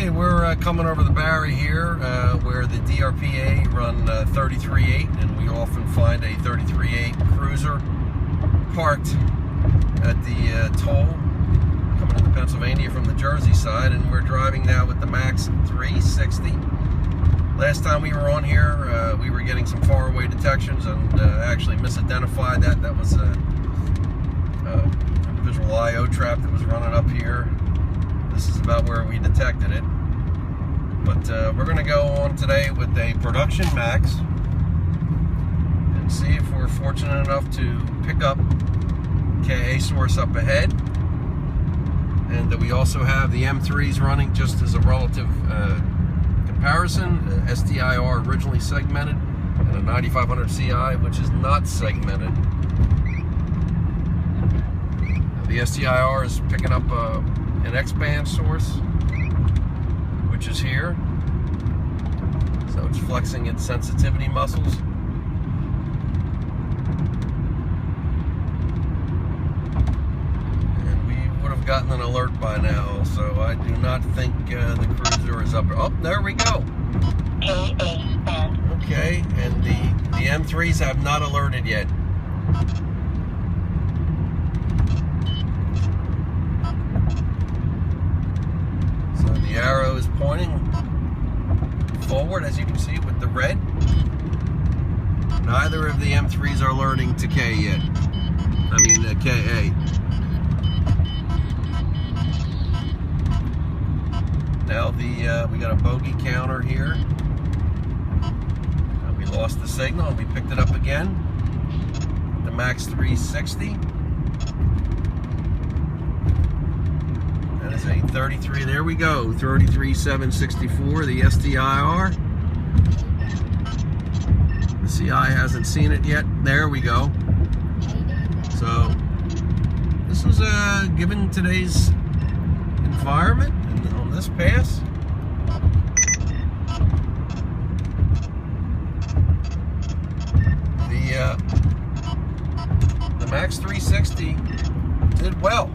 Okay, we're coming over the barrier here where the DRPA run 33.8, and we often find a 33.8 cruiser parked at the toll coming into Pennsylvania from the Jersey side, and we're driving now with the Max 360. Last time we were on here, we were getting some faraway detections and actually misidentified that. That was a visual I/O trap that was running up here. This is about where we detected it. But we're going to go on today with a production Max and see if we're fortunate enough to pick up KA source up ahead. And we also have the M3s running just as a relative comparison. SDIR originally segmented and a 9500 CI which is not segmented. The SDIR is picking up an X-band source, which is here, so it's flexing its sensitivity muscles. And we would have gotten an alert by now, so I do not think the cruiser is up. Oh, there we go. Okay, and the M3s have not alerted yet. The arrow is pointing forward, as you can see, with the red. Neither of the M3s are alerting to K yet. I mean, KA. Now we got a bogey counter here. We lost the signal and we picked it up again. The Max 360. A 33, there we go, 33.764, the SDIR. The CI hasn't seen it yet. There we go. So this was given today's environment and on this pass. The Max 360 did well.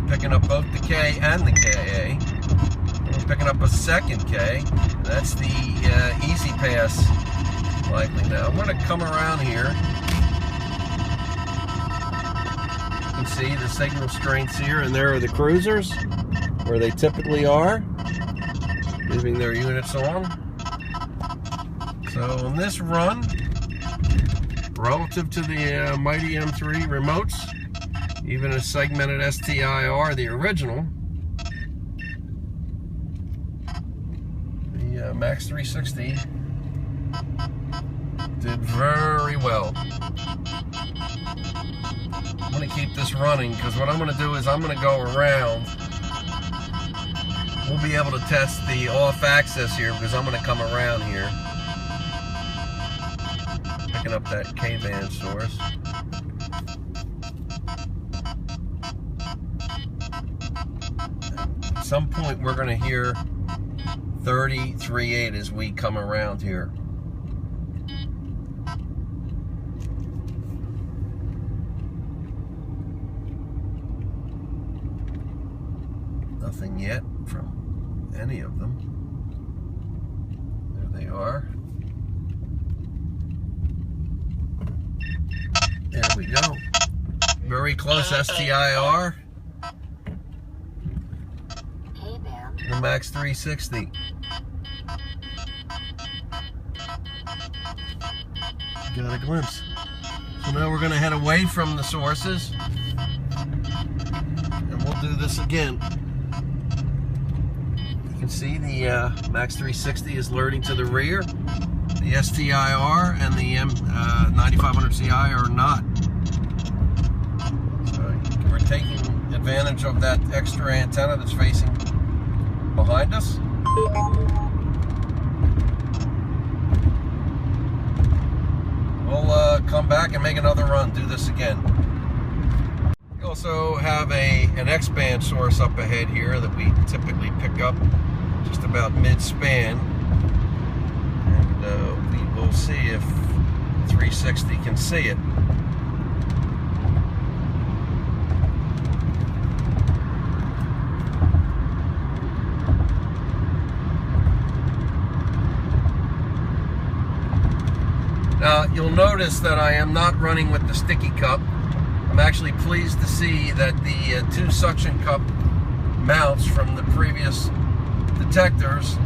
Picking up both the K and the KA. We're picking up a second K. That's the easy pass likely. Now I'm going to come around here. You can see the signal strengths here, and there are the cruisers where they typically are, leaving their units on. So on this run, relative to the mighty M3 remotes, even a segmented SDIR, the original, the Max 360 did very well. I'm going to keep this running because what I'm going to do is I'm going to go around. We'll be able to test the off axis here because I'm going to come around here, picking up that K-band source. At some point we're going to hear 33.8 as we come around here. Nothing yet from any of them. There they are. There we go. Very close SDIR. The Max 360. Got a glimpse. So now we're going to head away from the sources and we'll do this again. You can see the Max 360 is alerting to the rear. The SDIR and the 9500 CI are not. So we're taking advantage of that extra antenna that's facing behind us. We'll come back and make another run, do this again. We also have an X-band source up ahead here that we typically pick up just about mid-span. And we will see if M360 can see it. Now, you'll notice that I am not running with the sticky cup. I'm actually pleased to see that the two suction cup mounts from the previous detectors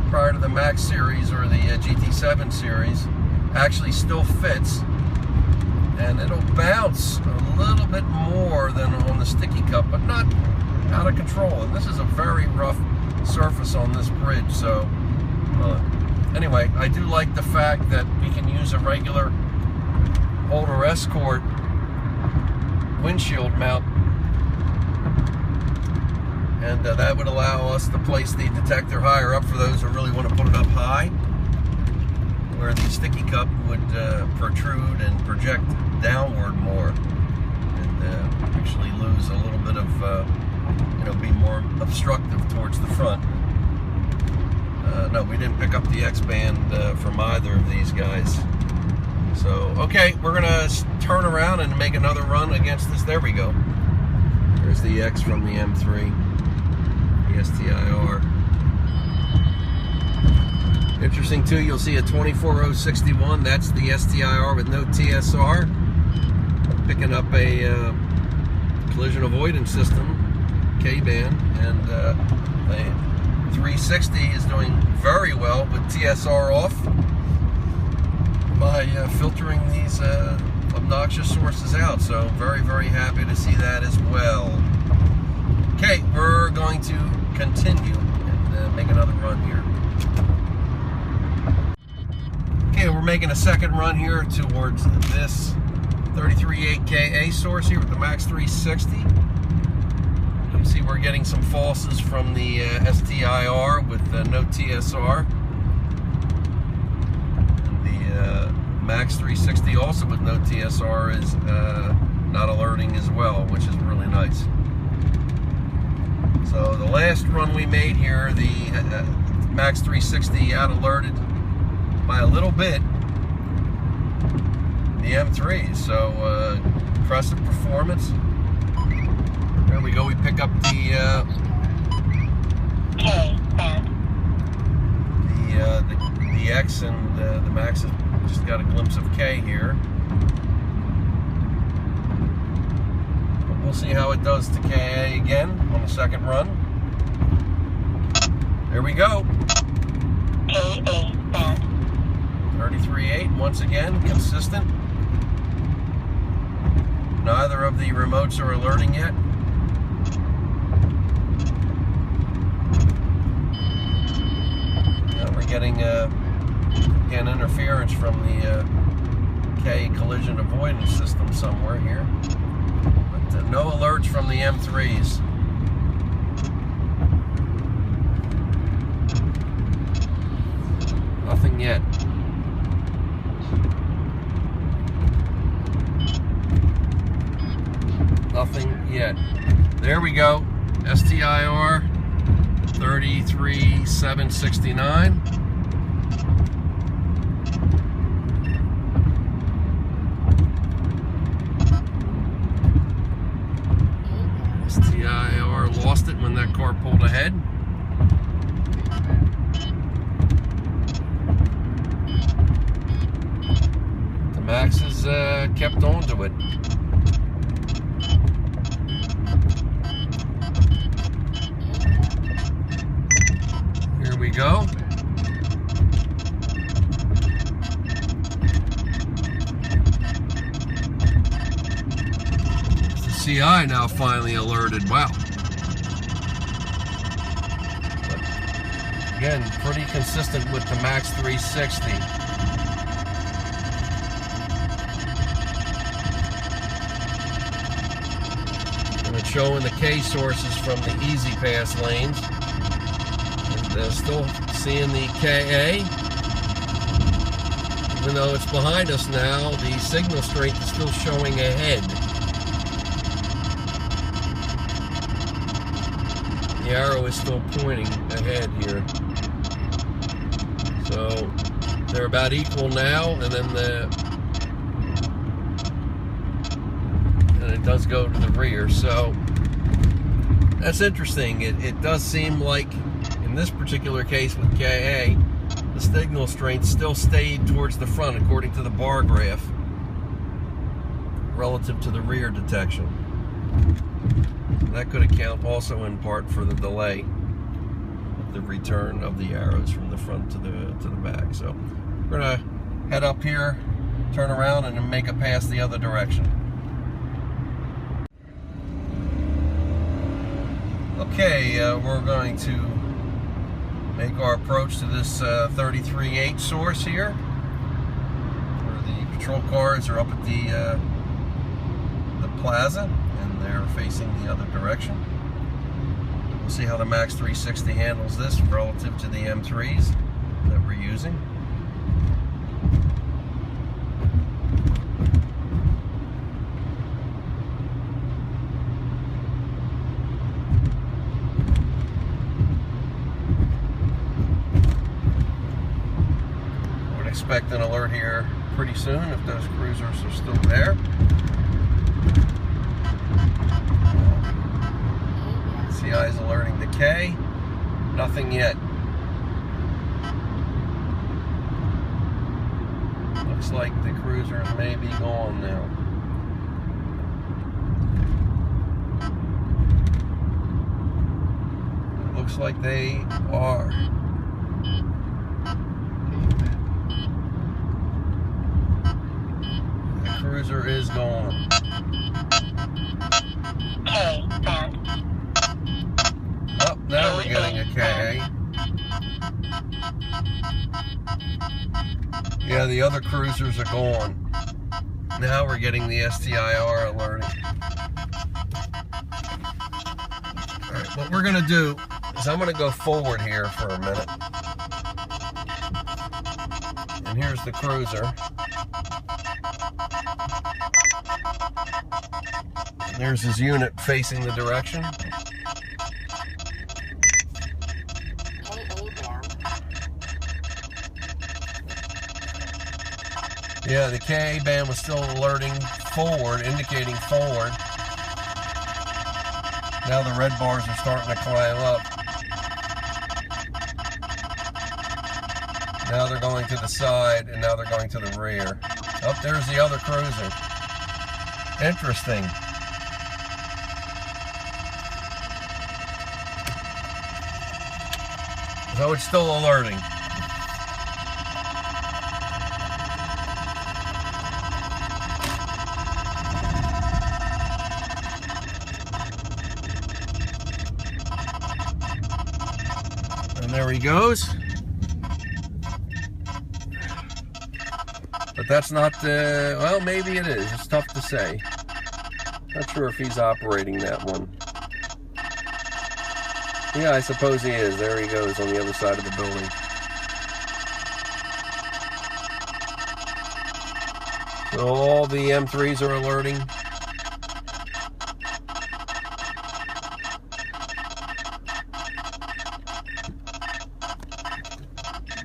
prior to the Max series or the GT7 series actually still fits, and it'll bounce a little bit more than on the sticky cup, but not out of control. And this is a very rough surface on this bridge, so anyway, I do like the fact that we can use a regular older Escort windshield mount, and that would allow us to place the detector higher up for those who really want to put it up high, where the sticky cup would protrude and project downward more, and actually lose a little bit of, be more obstructive towards the front. No, we didn't pick up the X-band from either of these guys. So, okay, we're going to turn around and make another run against this. There we go. There's the X from the M3, the STIR. Interesting, too, you'll see a 24061. That's the STIR with no TSR. Picking up a collision avoidance system, K-band, and the 360 is doing very well with TSR off by filtering these obnoxious sources out. So very, very happy to see that as well. Okay, we're going to continue and make another run here. Okay, we're making a second run here towards this 33.8K source here with the Max 360. You can see we're getting some falses from the STIR with no TSR. And the Max 360 also with no TSR is not alerting as well, which is really nice. So the last run we made here, the Max 360 out alerted by a little bit the M3, so impressive performance. There we go, we pick up the the X, and the Max has just got a glimpse of K here. But we'll see how it does to KA again on the second run. There we go. KA band. 33.8 once again, consistent. Neither of the remotes are alerting yet. We're getting again interference from the K collision avoidance system somewhere here, but no alerts from the M3s. Nothing yet. Nothing yet. There we go. STIR 33.769. STIR lost it when that car pulled ahead. The Max has kept on to it. Here we go. The CI now finally alerted. Wow. But again, pretty consistent with the Max 360. And it's showing the K sources from the Easy Pass lanes. Still seeing the KA, even though it's behind us now. The signal strength is still showing ahead. The arrow is still pointing ahead here, so they're about equal now. And then the it does go to the rear. So that's interesting. It does seem like in this particular case with KA, the signal strength still stayed towards the front according to the bar graph relative to the rear detection. That could account also in part for the delay of the return of the arrows from the front to the back. So we're gonna head up here, turn around, and then make a pass the other direction. Okay, we're going to make our approach to this 33.8 source here, where the patrol cars are up at the plaza, and they're facing the other direction. We'll see how the Max 360 handles this relative to the M3s that we're using. Would expect an alert here pretty soon if those cruisers are still there. CI is alerting the K. Nothing yet. Looks like the cruisers may be gone now. It looks like they are. The cruiser is gone. K band. Oh, now we're getting a KA. Yeah, the other cruisers are gone. Now we're getting the STIR alerting. Alright, what we're going to do is I'm going to go forward here for a minute. And here's the cruiser. And there's his unit facing the direction. Yeah, the KA band was still alerting forward, indicating forward. Now the red bars are starting to climb up. Now they're going to the side, and now they're going to the rear. Oh, there's the other cruiser. Interesting. So it's still alerting. And there he goes. But that's not, well, maybe it is. It's tough to say. Not sure if he's operating that one. Yeah, I suppose he is. There he goes on the other side of the building. So all the M3s are alerting.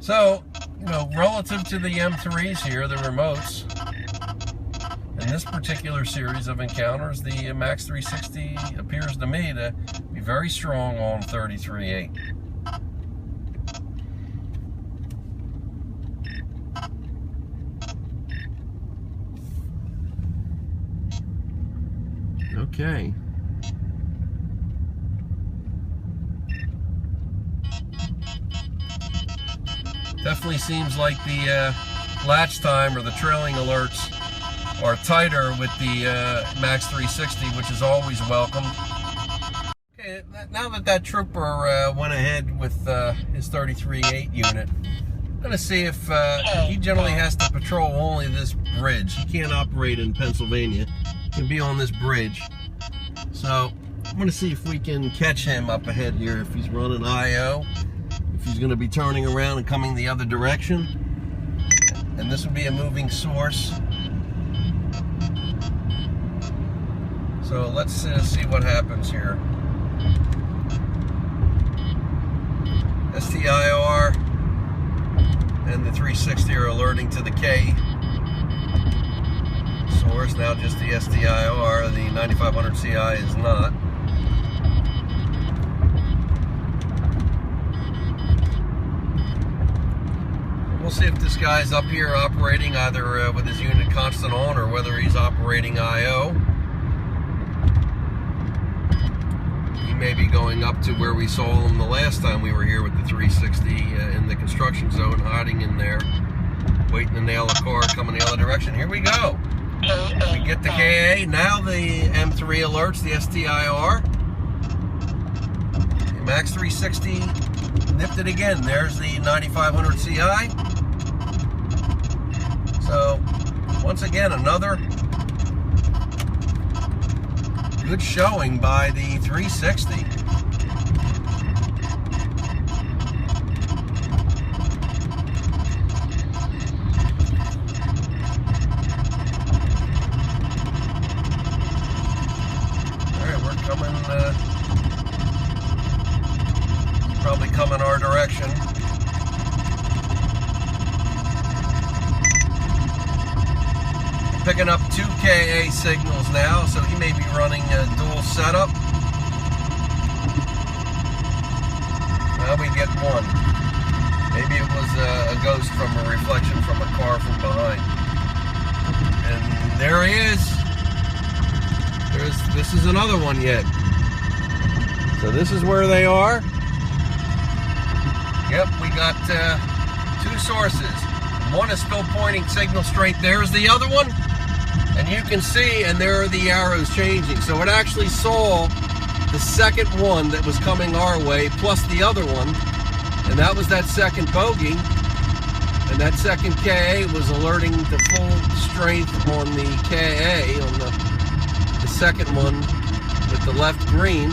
So, you know, relative to the M3s here, the remotes, in this particular series of encounters, the Max 360 appears to me to be very strong on 33.8. Okay. Definitely seems like the latch time or the trailing alerts are tighter with the Max 360, which is always welcome. Okay, now that trooper went ahead with his 33.8 unit, I'm going to see if he generally has to patrol only this bridge. He can't operate in Pennsylvania. He can be on this bridge. So I'm going to see if we can catch him up ahead here, if he's running IO, if he's going to be turning around and coming the other direction. And this would be a moving source. So let's see what happens here. STIR and the 360 are alerting to the K course. Now just the STIR, the 9500 CI is not. We'll see if this guy's up here operating either with his unit constant on or whether he's operating IO. He may be going up to where we saw him the last time we were here with the 360 in the construction zone, hiding in there, waiting to nail a car coming the other direction. Here we go. We get the KA. Now the M3 alerts, the STIR. The Max 360 nipped it again. There's the 9500 CI. So, once again, another good showing by the 360. Probably coming our direction. Picking up 2 KA signals now, so he may be running a dual setup. Now we get one. Maybe it was a ghost from a reflection from a car from behind. And there he is. This is another one yet. So this is where they are. Yep, we got 2 sources. One is still pointing signal straight. There's the other one. And you can see, and there are the arrows changing. So it actually saw the second one that was coming our way, plus the other one. And that was that second bogey. And that second KA was alerting to full strength on the KA, on the second one with the left green.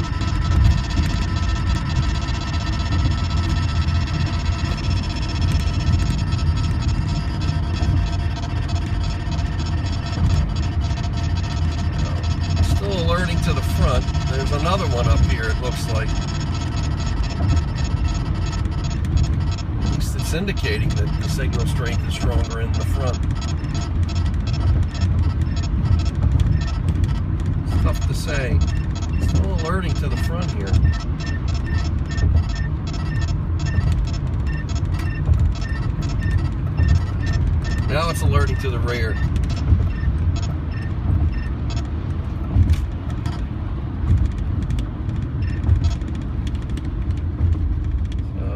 Alerting to the front. There's another one up here, it looks like. At least it's indicating that the signal strength is stronger in the front. It's tough to say. Still alerting to the front here. Now it's alerting to the rear.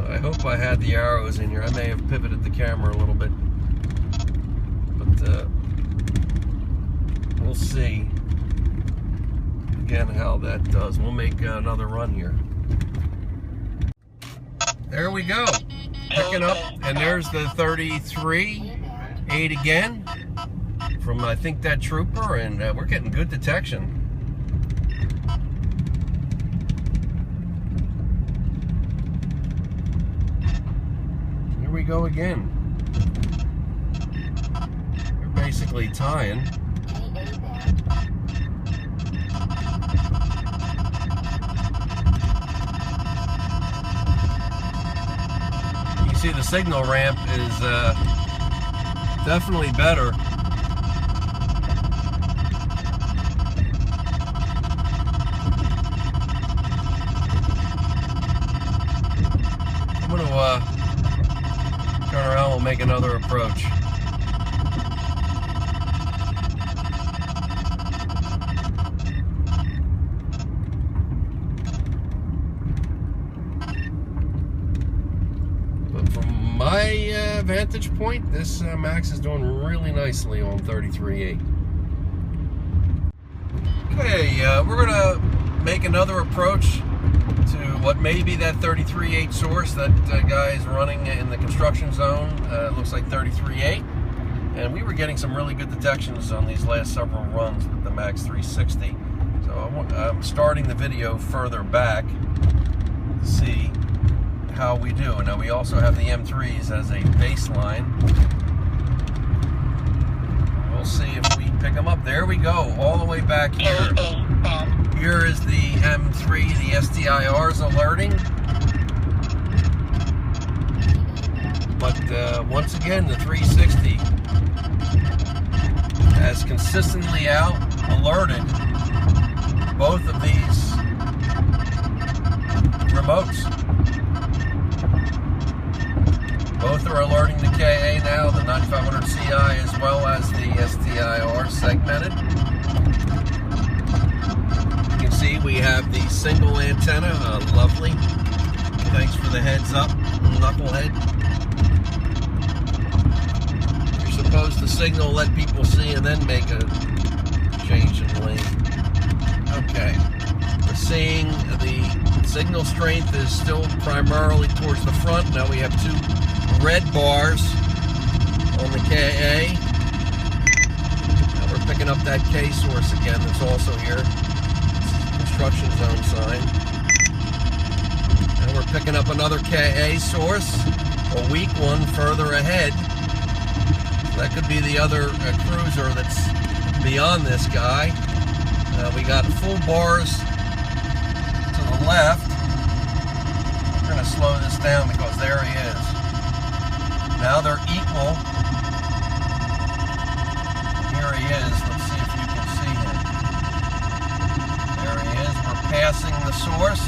I hope I had the arrows in here. I may have pivoted the camera a little bit, but we'll see again how that does. We'll make another run here. There we go, picking up, and there's the 33.8 again from I think that trooper, and we're getting good detection. We go again. We're basically tying. You can see the signal ramp is definitely better. I'm gonna turn around, we'll make another approach. But from my vantage point, this Max is doing really nicely on 33.8. Okay, we're gonna make another approach to what may be that 33.8 source that guy is running in the construction zone. It looks like 33.8, and we were getting some really good detections on these last several runs with the Max 360. So I'm starting the video further back to see how we do. Now we also have the M3s as a baseline. We'll see if we pick them up. There we go, all the way back here. Here is the M3, the STIR's alerting. But once again, the 360 has consistently out alerted both of these remotes. Both are alerting the KA now, the 9500 CI as well as the STIR segmented. You can see we have the single antenna, lovely. Thanks for the heads up, knucklehead. You're supposed to signal, let people see, and then make a change in lane. Okay, we're seeing the signal strength is still primarily towards the front. Now we have two red bars on the KA. Now we're picking up that K source again that's also here. Construction zone sign. And we're picking up another KA source, a weak one further ahead. So that could be the other cruiser that's beyond this guy. We got full bars to the left. We're going to slow this down because there he is. Now they're equal. Here he is. Let's see if you can see him. There he is. We're passing the source.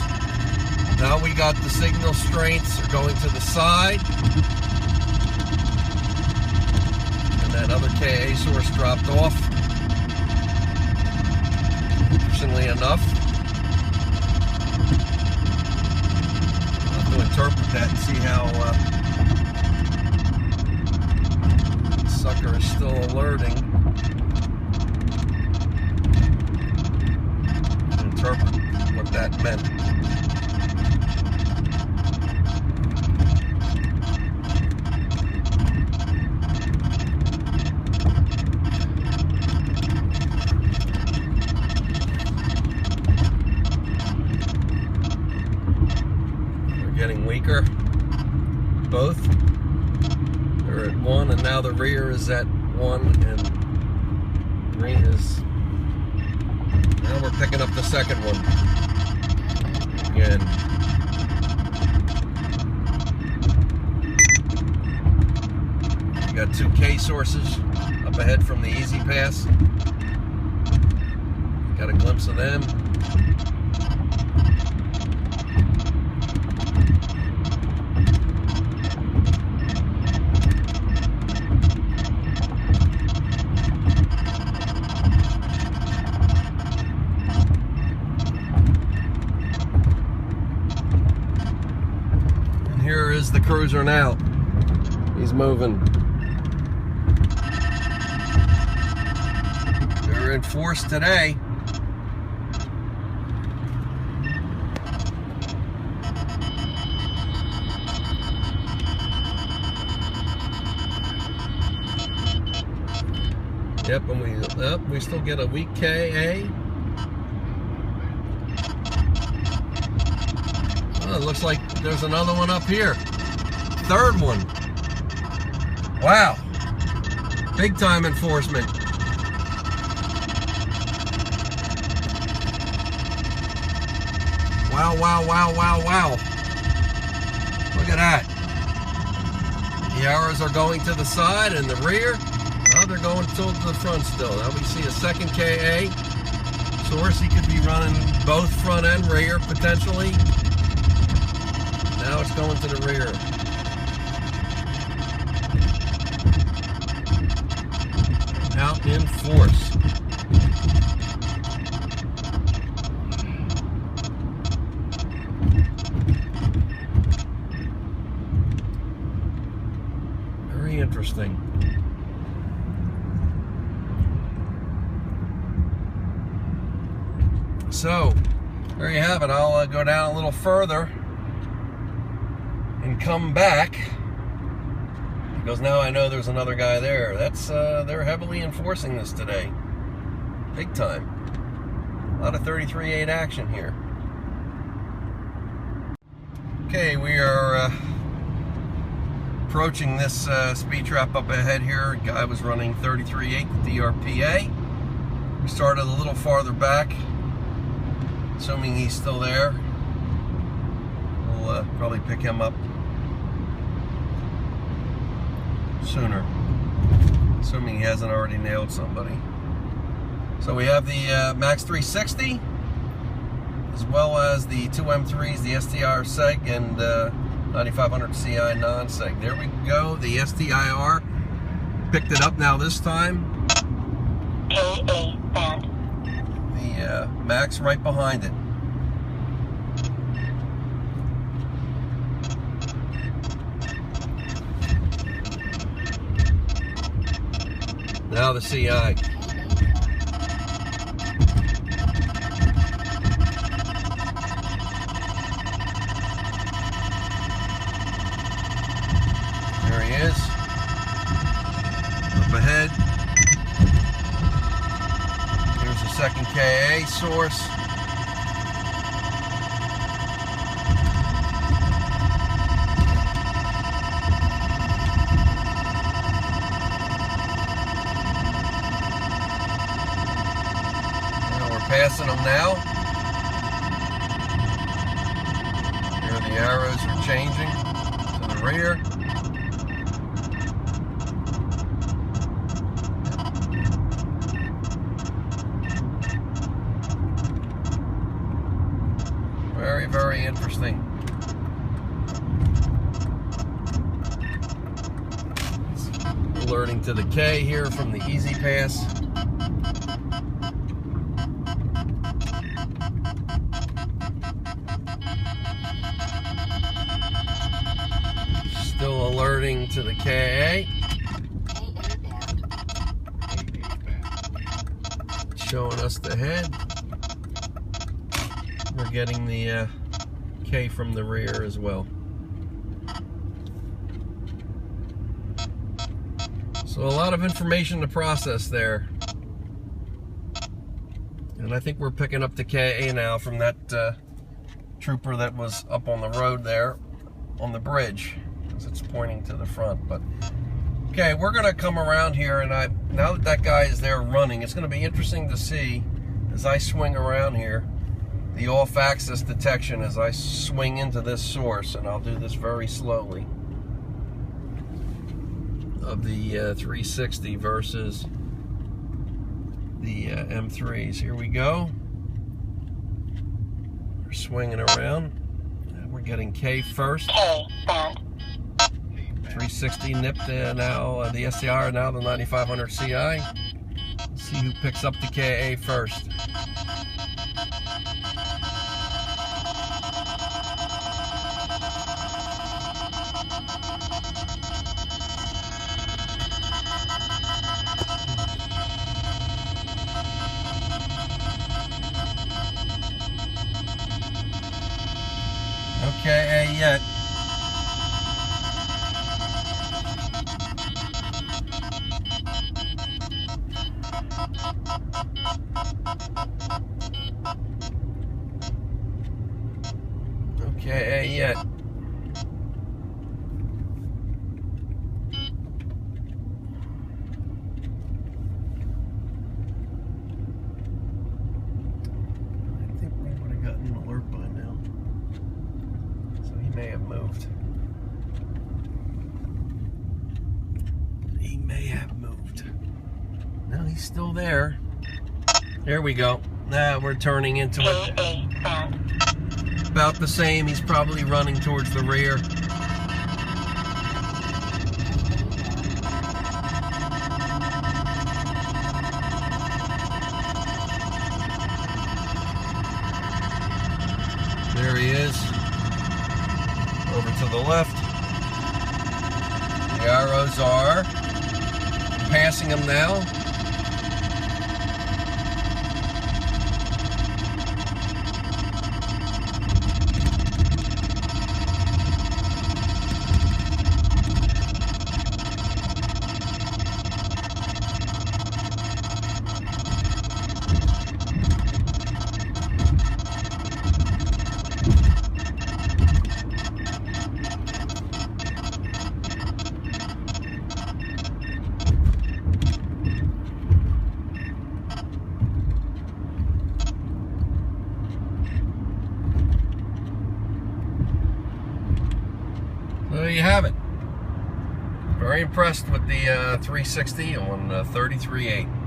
Now we got the signal strengths are going to the side. And that other KA source dropped off. Interestingly enough. I'll have to interpret that and see how sucker is still alerting. Interpret what that meant. They're getting weaker. Both. They're at 1, and now the rear is at 1, and rear is. Now we're picking up the second one again. We got two K sources up ahead from the Easy Pass. Got a glimpse of them. Here is the cruiser now. He's moving. They're in force today. Yep, and we still get a weak KA. Oh, it looks like there's another one up here. Third one. Wow. Big time enforcement. Wow, wow, wow, wow, wow. Look at that. The arrows are going to the side and the rear. Oh, they're going to the front still. Now we see a second KA source. He could be running both front and rear potentially. Now it's going to the rear. Out in force. Very interesting. So, there you have it. I'll go down a little further and come back, because now I know there's another guy there. That's they're heavily enforcing this today, big time. A lot of 33.8 action here. Okay, we are approaching this speed trap up ahead here. Guy was running 33.8 the DRPA. We started a little farther back, assuming he's still there. We'll probably pick him up sooner. assuming he hasn't already nailed somebody. So we have the Max 360, as well as the two M3s, the STIR seg and 9500 CI non-seg. There we go, the STIR picked it up now this time. KA band. The Max right behind it. Now the CI. There he is. Up ahead. Here's the second KA source. Passing them now. Here the arrows are changing to the rear. Very, very interesting. Alerting to the K here from the Easy Pass. Still alerting to the KA. Showing us the head. We're getting the K from the rear as well. So a lot of information to process there. And I think we're picking up the KA now from that trooper that was up on the road there on the bridge. It's pointing to the front, but okay, we're gonna come around here, and now that that guy is there running, it's gonna be interesting to see as I swing around here the off-axis detection as I swing into this source, and I'll do this very slowly, of the 360 versus the M3s. Here we go. We're swinging around. We're getting K first. K band. 360 nipped now the STR, now the 9500 CI. Let's see who picks up the KA first. No KA yet. Okay, yet. I think we would have gotten an alert by now. So he may have moved. He may have moved. No, he's still there. There we go. Now we're turning into it. About the same. He's probably running towards the rear. There he is. Over to the left. The arrows are passing him now. There you have it. Very impressed with the 360 on 33.8.